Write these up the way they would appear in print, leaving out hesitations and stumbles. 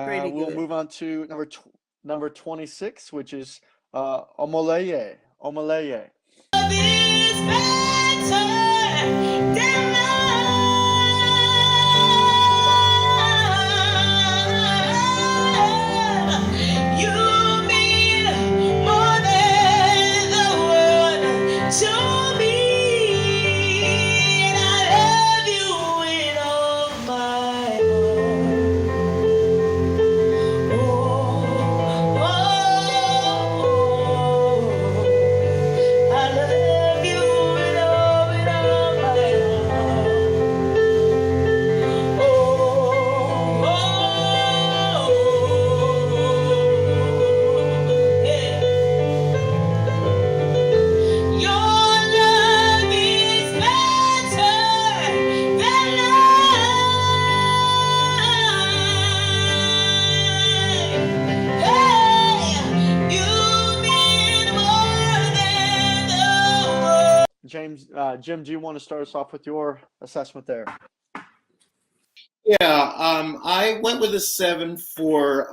Pretty We'll good. move on to number 26, which is OMOLEYE. OMOLEYE. Love is better than love. You mean more than the world to me. And I love you with all my heart. Oh, oh, oh. I love you with all my heart. Oh, oh, yeah. Your love is better than life. Hey, you mean more than the world. Jim, do you want to start us off with your assessment there? Yeah, I went with a 7 for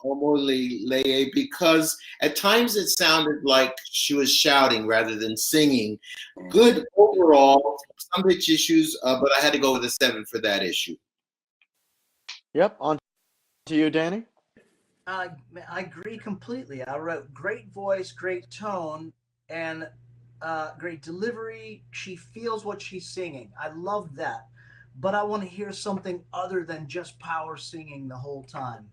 OMOLEYE because at times it sounded like she was shouting rather than singing. Good overall, some pitch issues, but I had to go with a 7 for that issue. Yep, on to you, Danny. I agree completely. I wrote great voice, great tone, and great delivery. She feels what she's singing. I love that. But I want to hear something other than just power singing the whole time.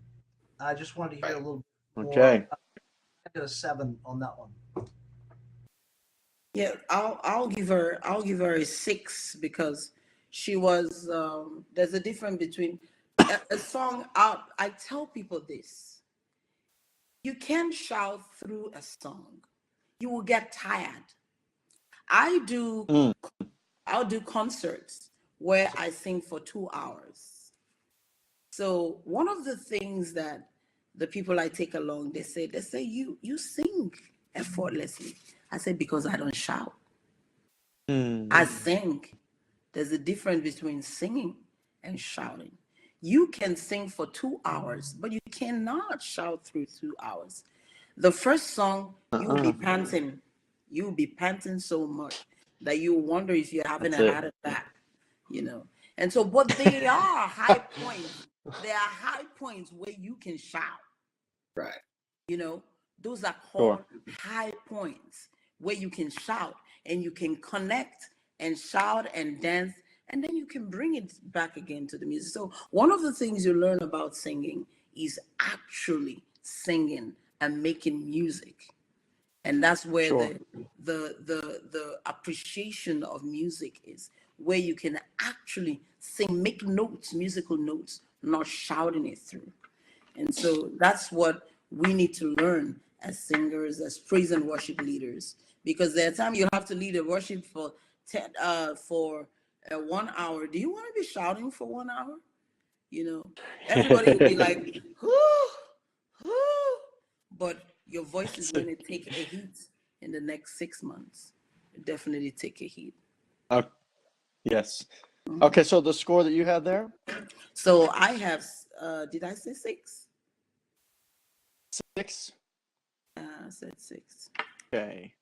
I just wanted to hear a little more. Okay. I did a 7 on that one. Yeah, I'll give her a 6 because she was there's a difference between a song out. I tell people this. You can't shout through a song. You will get tired. I'll do concerts where I sing for 2 hours. So one of the things that the people I take along, they say you sing effortlessly. I say, because I don't shout. I sing. There's a difference between singing and shouting. You can sing for 2 hours, but you cannot shout through 2 hours. The first song, you'll be panting. You'll be panting so much that you wonder if you're having a heart attack. And so, but they are high points. There are high points where you can shout. Right. Those are called high points where you can shout and you can connect and shout and dance, and then you can bring it back again to the music. So one of the things you learn about singing is actually singing and making music. And that's where the appreciation of music is, where you can actually sing, make notes, musical notes, not shouting it through. And so that's what we need to learn as singers, as praise and worship leaders, because there are times you have to lead a worship for 1 hour. Do you want to be shouting for 1 hour? Everybody will be like, whoo, whoo, but your voice is going to take a hit in the next 6 months. Definitely take a hit. Yes. Okay, so the score that you had there? So I have, did I say 6? 6? I said 6. Okay.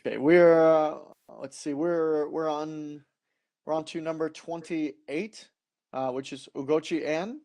Okay, we're let's see, we're on to number 28, which is UGOCHI and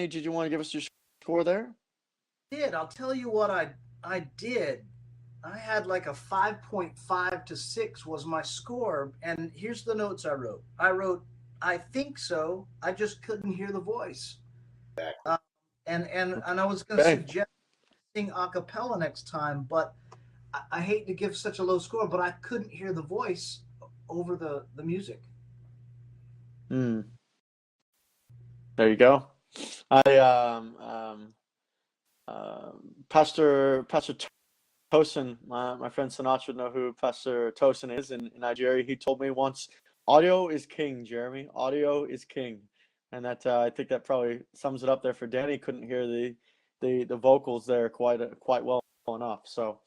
Danny, did you want to give us your score there? I'll tell you what I did. I had like a 5.5 to 6 was my score, and here's the notes I wrote. I think so. I just couldn't hear the voice. And I was going to Okay. suggest sing a cappella next time, but I hate to give such a low score, but I couldn't hear the voice over the music. Hmm. There you go. Pastor Tosin, my friend Sinach would know who Pastor Tosin is in Nigeria. He told me once, audio is king, Jeremy. Audio is king. And that I think that probably sums it up there for Danny. Couldn't hear the vocals there quite well enough. So,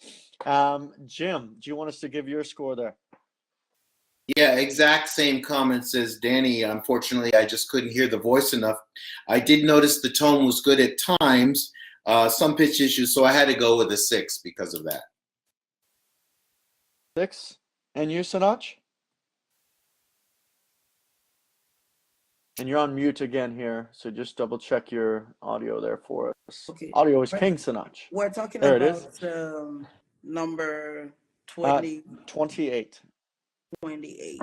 Jim, do you want us to give your score there? Yeah, exact same comments as Danny. Unfortunately, I just couldn't hear the voice enough. I did notice the tone was good at times, some pitch issues, so I had to go with a 6 because of that. 6. And you, Sinach? And you're on mute again here, so just double check your audio there for us. Okay. Audio is king, Sinach. We're talking There about it is. number 28. 28.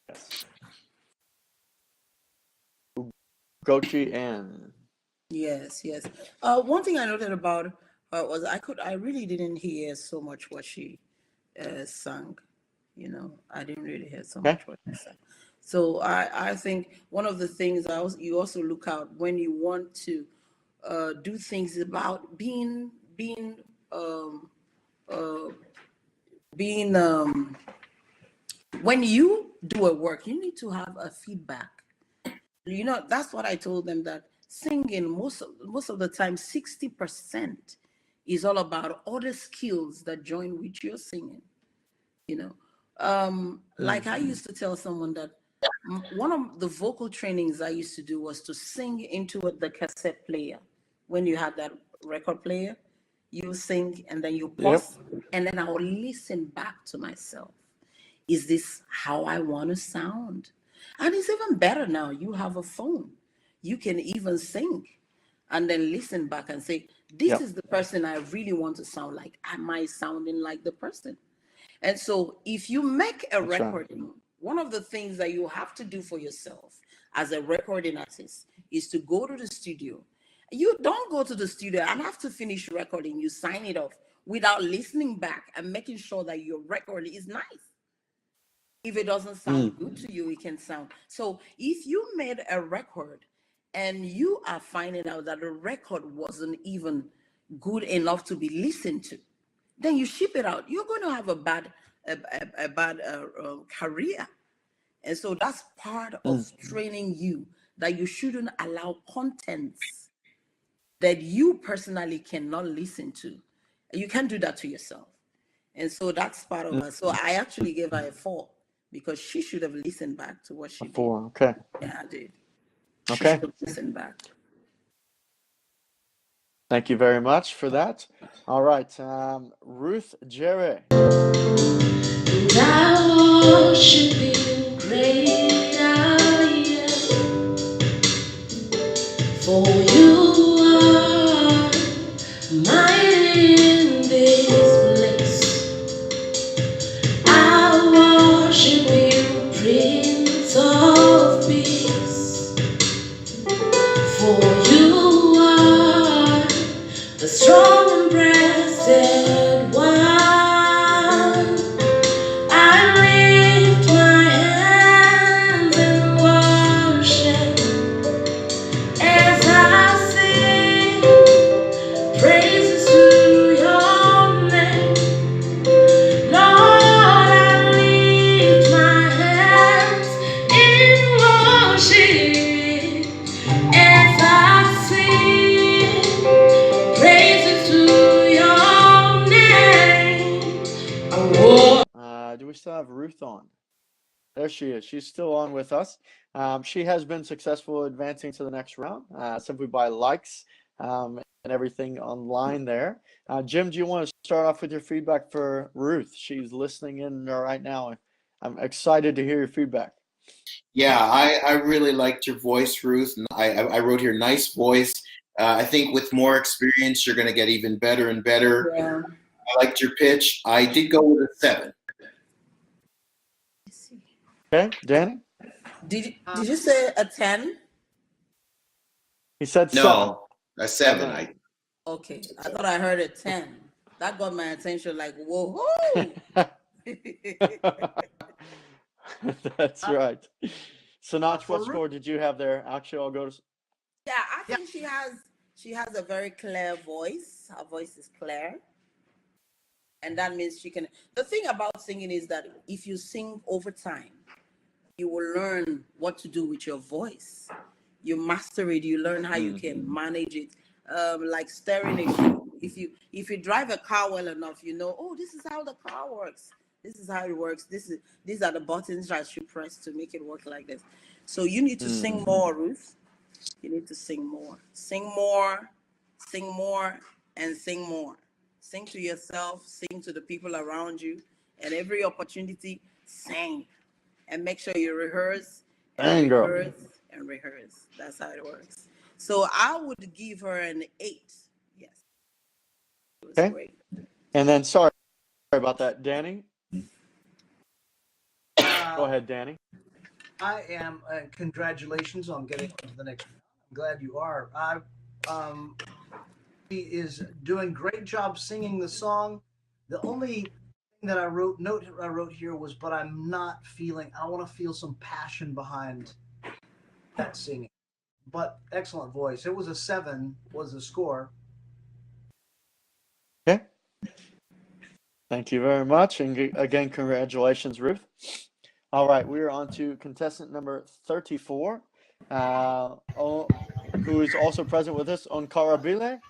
Yes. UGOCHI and Yes. One thing I noted about her was I really didn't hear so much what she sang. You know, I didn't really hear so much what she sang. So I think one of the things you also look out when you want to do things about being when you do a work, you need to have a feedback. You know, that's what I told them, that singing most of the time 60% is all about other skills that join with your singing. You know, like I used to tell someone that one of the vocal trainings I used to do was to sing into the cassette player. When you had that record player, you sing and then you pause, and then I will listen back to myself. Is this how I want to sound? And it's even better now. You have a phone. You can even sing and then listen back and say, this is the person I really want to sound like. Am I sounding like the person? And so if you make a recording, one of the things that you have to do for yourself as a recording artist is to go to the studio. You don't go to the studio and have to finish recording. You sign it off without listening back and making sure that your record is nice. If it doesn't sound good to you, it can sound. So if you made a record and you are finding out that the record wasn't even good enough to be listened to, then you ship it out. You're going to have a bad career. And so that's part of training you, that you shouldn't allow contents that you personally cannot listen to. You can't do that to yourself. And so that's part of it. So I actually gave her a 4 because she should have listened back to what she did. 4. Okay. Yeah, I did. Okay. She should have listened back. Thank you very much for that. All right, Ruth JERE. I worship you, great I am. For you are mighty in this place. I worship you, Prince of Peace. For you are the strong and breasted one. I lift my hands in worship as I sing praises to your name. Lord, I lift my hands in worship as I sing praises to your name. Do we still have Ruth on? There she is. She's still on with us. She has been successful advancing to the next round simply by likes and everything online there. Jim, do you want to start off with your feedback for Ruth? She's listening in right now. I'm excited to hear your feedback. Yeah, I really liked your voice, Ruth. And I wrote here, nice voice. I think with more experience, you're going to get even better and better. Yeah. I liked your pitch. I did go with a 7. Okay, Danny? Did you say a 10? He said No, a 7. Seven. Okay, I thought I heard a 10. That got my attention. Like, whoa, 7. That's right. Sinach, For what score did you have there? Actually, I'll go to. yeah. I think she has a very clear voice. Her voice is clear, and that means she can. The thing about singing is that if you sing over time, you will learn what to do with your voice. You master it. You learn how you can manage it. Like steering a ship. If you drive a car well enough, you know, oh, this is how the car works. This is how it works. These are the buttons I should press to make it work like this. So you need to sing more, Ruth. You need to sing more. Sing more, sing more, and sing more. Sing to yourself, sing to the people around you, and every opportunity, sing. And make sure you rehearse and Girl. rehearse and rehearse. That's how it works. So I would give her an 8. Yes. It was Okay. great. And then, sorry about that, Danny. Go ahead, Danny. I am. Congratulations on getting to the next round. I'm glad you are. He is doing great job singing the song. The only thing that I wrote here was, but I'm not feeling. I want to feel some passion behind that singing. But excellent voice. It was a 7. Was the score? Okay. Thank you very much. And again, congratulations, Ruth. All right, we are on to contestant number 34, who is also present with us, ONKARABILE.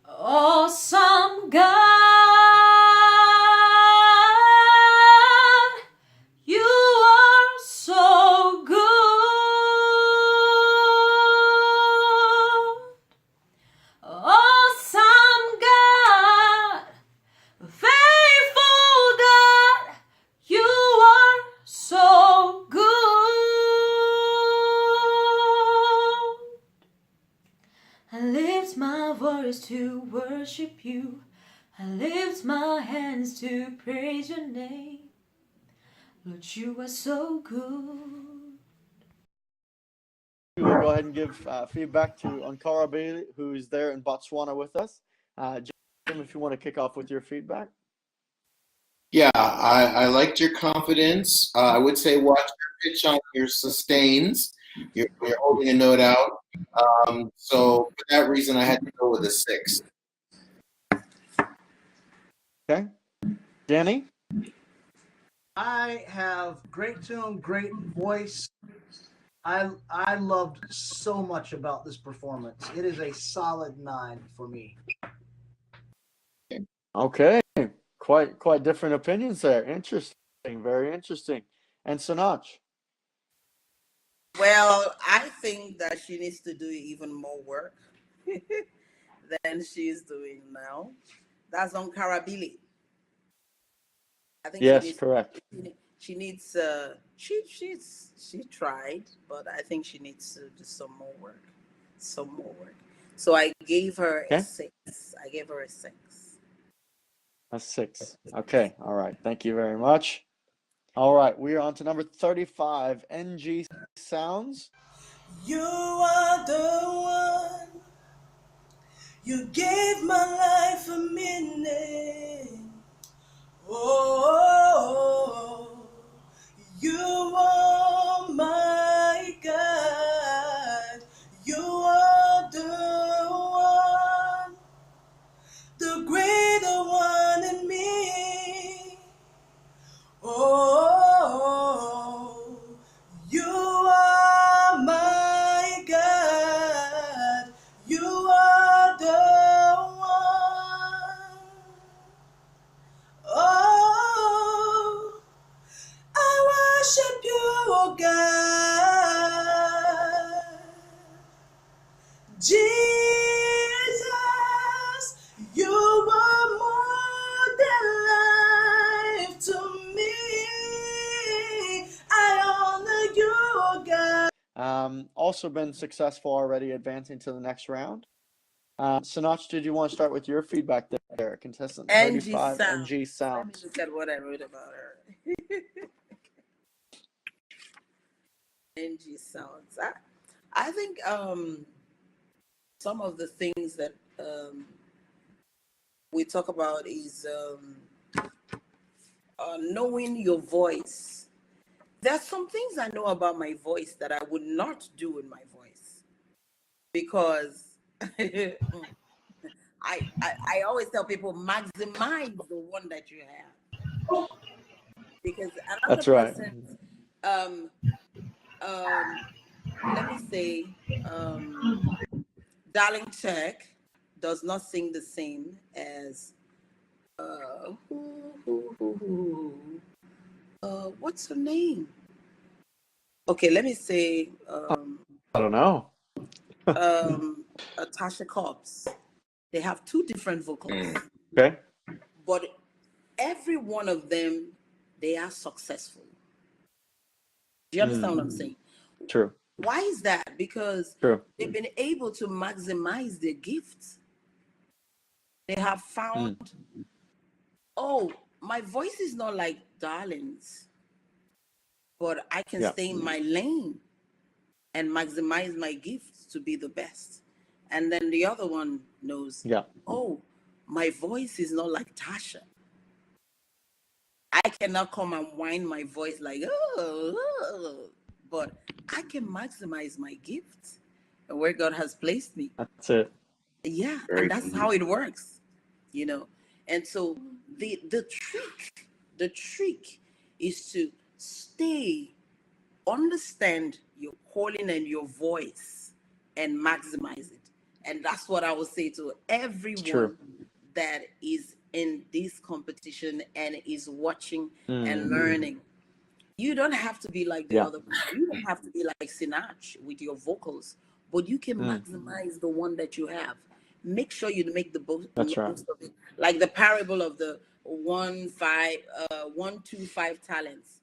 Awesome God, you are so good. Awesome God, faithful God, you are so good. I lift my voice to worship you. I lift my hands to praise your name. Lord, you are so good. We will go ahead and give feedback to ONKARABILE, who is there in Botswana with us. Jim, if you want to kick off with your feedback. Yeah, I liked your confidence. I would say watch your pitch on your sustains. You're holding a note out. So for that reason, I had to go with a 6. Okay. Danny? I have great tone, great voice. I loved so much about this performance. It is a solid 9 for me. Okay. Quite different opinions there. Interesting. Very interesting. And Sinach? Well, I think that she needs to do even more work than she's doing now. That's ONKARABILE. I think Yes, correct. she needs she tried, but I think she needs to do some more work. So I gave her a 6. I gave her a 6. A 6. Okay. All right. Thank you very much. All right. We are on to number 35, NG Sounds. You are the one. You gave my life a meaning. Oh, you are my God. You are the one, the greater one in me. Oh, you are my God. You are the one. Oh, Also been successful already, advancing to the next round. Sinach, did you want to start with your feedback there? Contestant Angie 35, Sounds. NG Let me Sounds. look at what I wrote about her. Angie Sounds. I think some of the things that we talk about is knowing your voice. There's some things I know about my voice that I would not do in my voice because I always tell people maximize the one that you have, because another That's right. person, let me say, Darling Check does not sing the same as what's her name? Okay, let me say I don't know. Tasha Cobbs. They have two different vocals, Okay. but every one of them, they are successful. Do you understand what I'm saying? True. Why is that? Because True. they've been able to maximize their gifts. They have found, oh, my voice is not like Darling's, but I can stay in my lane and maximize my gifts to be the best. And then the other one knows, oh, my voice is not like Tasha. I cannot come and whine my voice like, but I can maximize my gift and where God has placed me. That's it. Yeah, and that's how it works, you know. And so the trick is to understand your calling and your voice and maximize it. And that's what I would say to everyone that is in this competition and is watching and learning. You don't have to be like the other person. You don't have to be like Sinach with your vocals, but you can maximize the one that you have. Make sure you make the most of it. Like the parable of the 1, 2, 5 talents.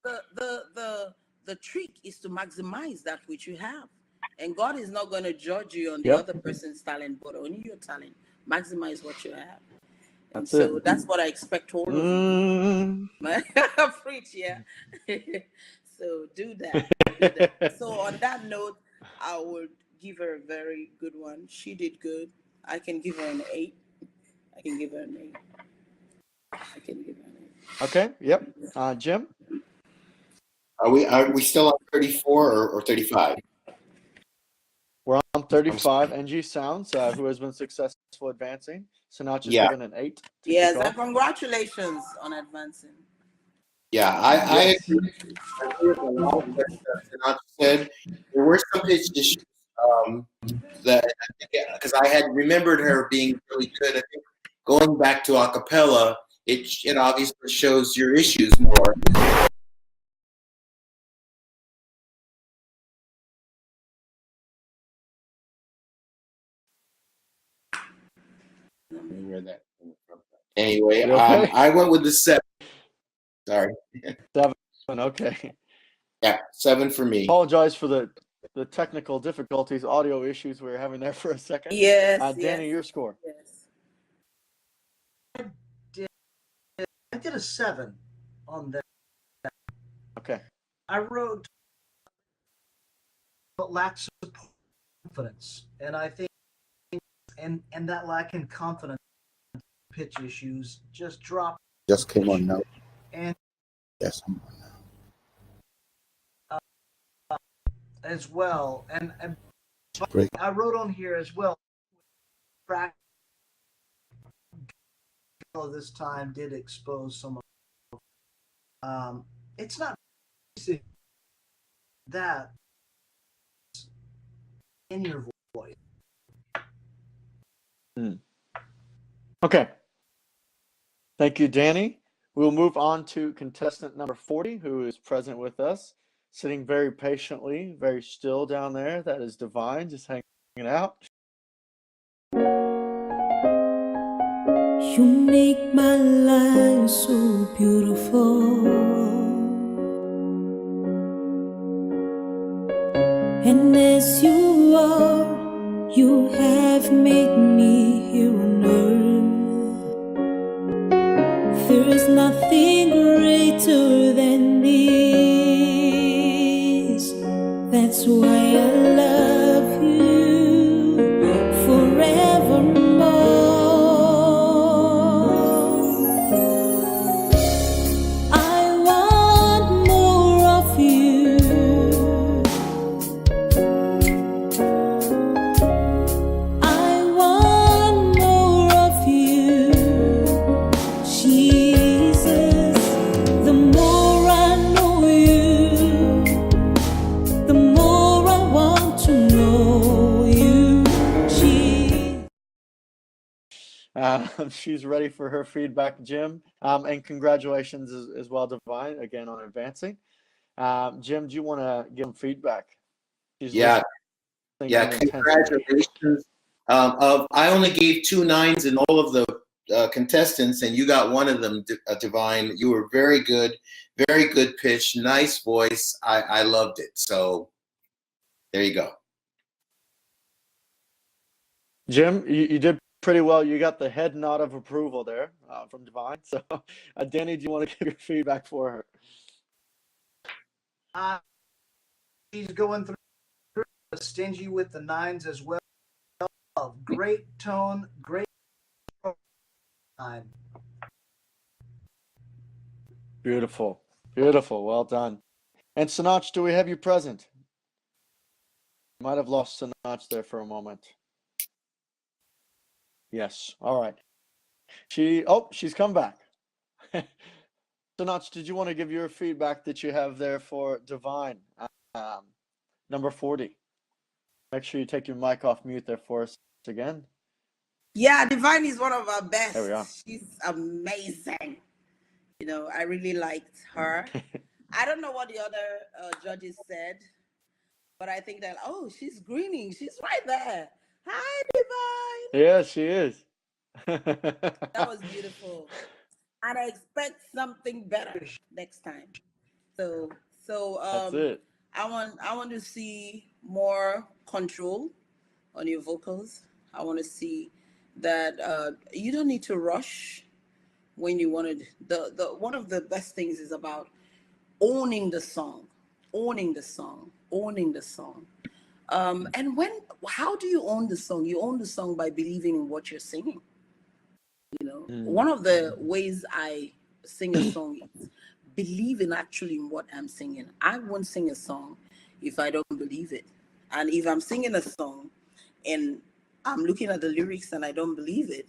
The trick is to maximize that which you have. And God is not going to judge you on the other person's talent, but on your talent. Maximize what you have. And so that's what I expect all of you. Preach, yeah. So do that. So on that note, I would give her a very good one. She did good. I can give her an 8. I can give her an 8. Okay. Yep. Jim? Are we still on 34 or 35? We're on 35. NG Sounds, who has been successful advancing. Sinach is given an 8. Yes, and congratulations on advancing. Yeah, I agree with a lot of what Sinach said. There were some pitch issues that, because I had remembered her being really good. I think going back to a cappella, it obviously shows your issues more. Where that came from. Anyway, I went with the 7. Sorry. 7. Okay. Yeah, 7 for me. Apologize for the technical difficulties, audio issues we were having there for a second. Yes. Danny, your score. Yes. I did a 7 on that. Okay. I wrote lacks of confidence, and I think and that lack in confidence, pitch issues just dropped. Just came on now. And yes, I'm on now. As well, and Great. I wrote on here as well. This time did expose some of. It's not that in your voice. Okay. Thank you, Danny. We'll move on to contestant number 40, who is present with us, sitting very patiently, very still down there. That is Divine, just hanging out. You make my life so beautiful. And as you are, you have made me here on earth. There is nothing greater than this. That's why I love you forevermore. I want more of you. I want more of you, Jesus. The more I know you, the more I want to know you, Jesus. She's ready for her feedback, Jim. And congratulations as well, Divine, again on advancing. Jim, do you want to give him feedback? She's Yeah, listening intensely. congratulations. I only gave 2 9s in all of the contestants, and you got one of them, Divine. You were very good pitch, nice voice. I loved it. So there you go. Jim, you did pretty well. You got the head nod of approval there from Divine. So, Danny, do you want to give your feedback for her? She's going through stingy with the 9s as well. Great tone, great time. Beautiful. Beautiful. Well done. And Sinach, do we have you present? Might have lost Sinach there for a moment. Yes. All right. She's come back. Sinach, did you want to give your feedback that you have there for Divine, number 40? Make sure you take your mic off mute there for us again. Yeah, Divine is one of our best. There we are. She's amazing. You know, I really liked her. I don't know what the other judges said, but I think that, oh, she's grinning. She's right there. Hi, Divine. Yeah, she is. That was beautiful. And I expect something better next time. So That's it. I want to see more control on your vocals. I want to see that you don't need to rush when you want to. The one of the best things is about owning the song. And how do you own the song? You own the song by believing in what you're singing. You know, one of the ways I sing a song is believing actually in what I'm singing. I won't sing a song if I don't believe it. And if I'm singing a song and I'm looking at the lyrics and I don't believe it,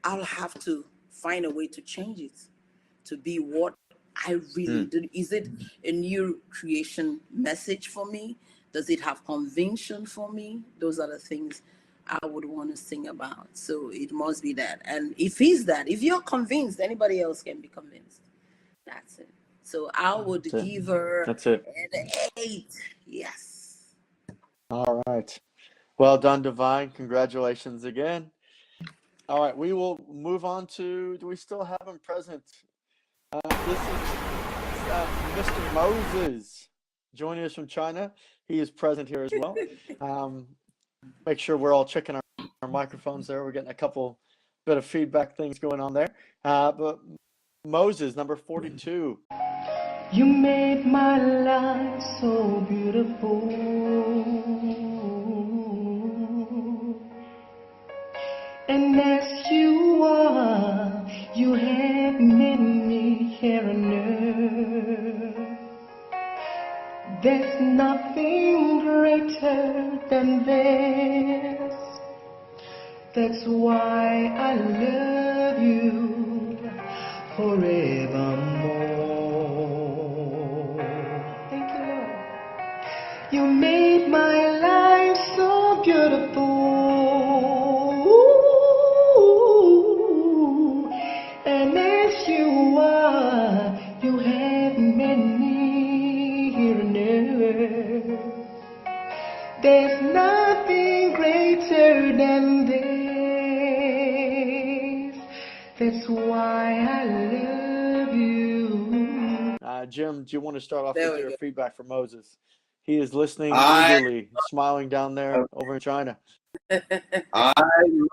I'll have to find a way to change it to be what I really do. Is it a new creation message for me? Does it have conviction for me? Those are the things I would want to sing about. So it must be that. And if you're convinced, anybody else can be convinced. That's it. So I would give her an 8. Yes. All right. Well done, Divine. Congratulations again. All right, we will move on to, do we still have him present? This is Mr. Moses joining us from China. He is present here as well. Make sure we're all checking our microphones there. We're getting a couple bit of feedback things going on there. But Moses, number 42. You made my life so beautiful, and as you are, you have made me here on earth. There's nothing greater than this. That's why I love you forevermore. Thank you, Lord. You made my life so beautiful, and as you are, you have made me here on earth. There's nothing greater than this. That's why I love you. Jim, do you want to start off There with we your go. feedback for Moses? He is listening I eagerly, smiling down there over in China. I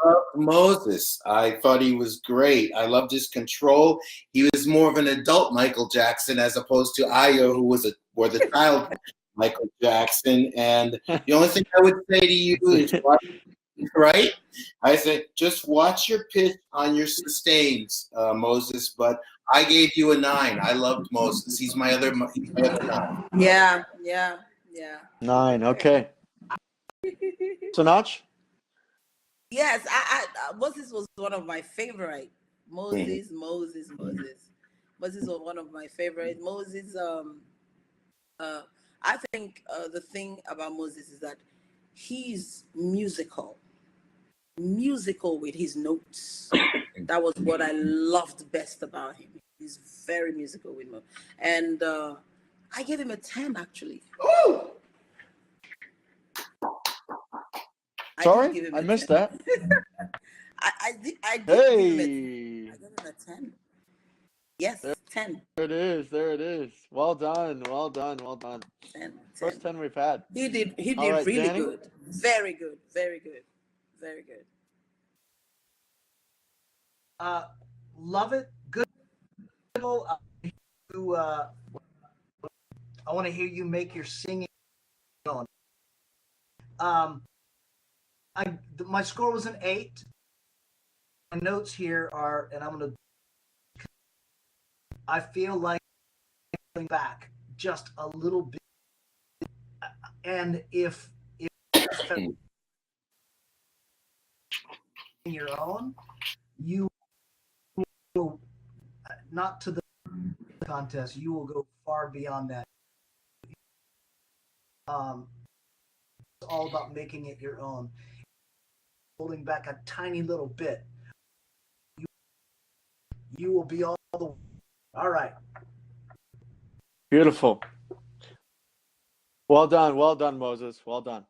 loved Moses. I thought he was great. I loved his control. He was more of an adult Michael Jackson as opposed to Ayo, who was the child Michael Jackson. And the only thing I would say to you is, right? I said, just watch your pitch on your sustains, Moses. But I gave you a 9. I loved Moses. He's my other 9. Yeah. 9. Okay. Sinach? Yes, Moses was one of my favorite. Moses was one of my favorite. Moses, I think the thing about Moses is that he's musical with his notes. That was what I loved best about him. He's very musical with me, and I gave him a 10 actually. Sorry, I missed that. I did Hey, give him a 10. Yes, 10. there it is. Well done. 10. First 10 we've had. He did All right, really Danny? good. Very good. Love it. Good. I want to hear you make your singing on. My score was an 8. My notes here are, and I feel like going back just a little bit, and if in your own, you will not to the contest. You will go far beyond that. It's all about making it your own. Holding back a tiny little bit, you will be all right. Beautiful. Well done, Moses. Well done.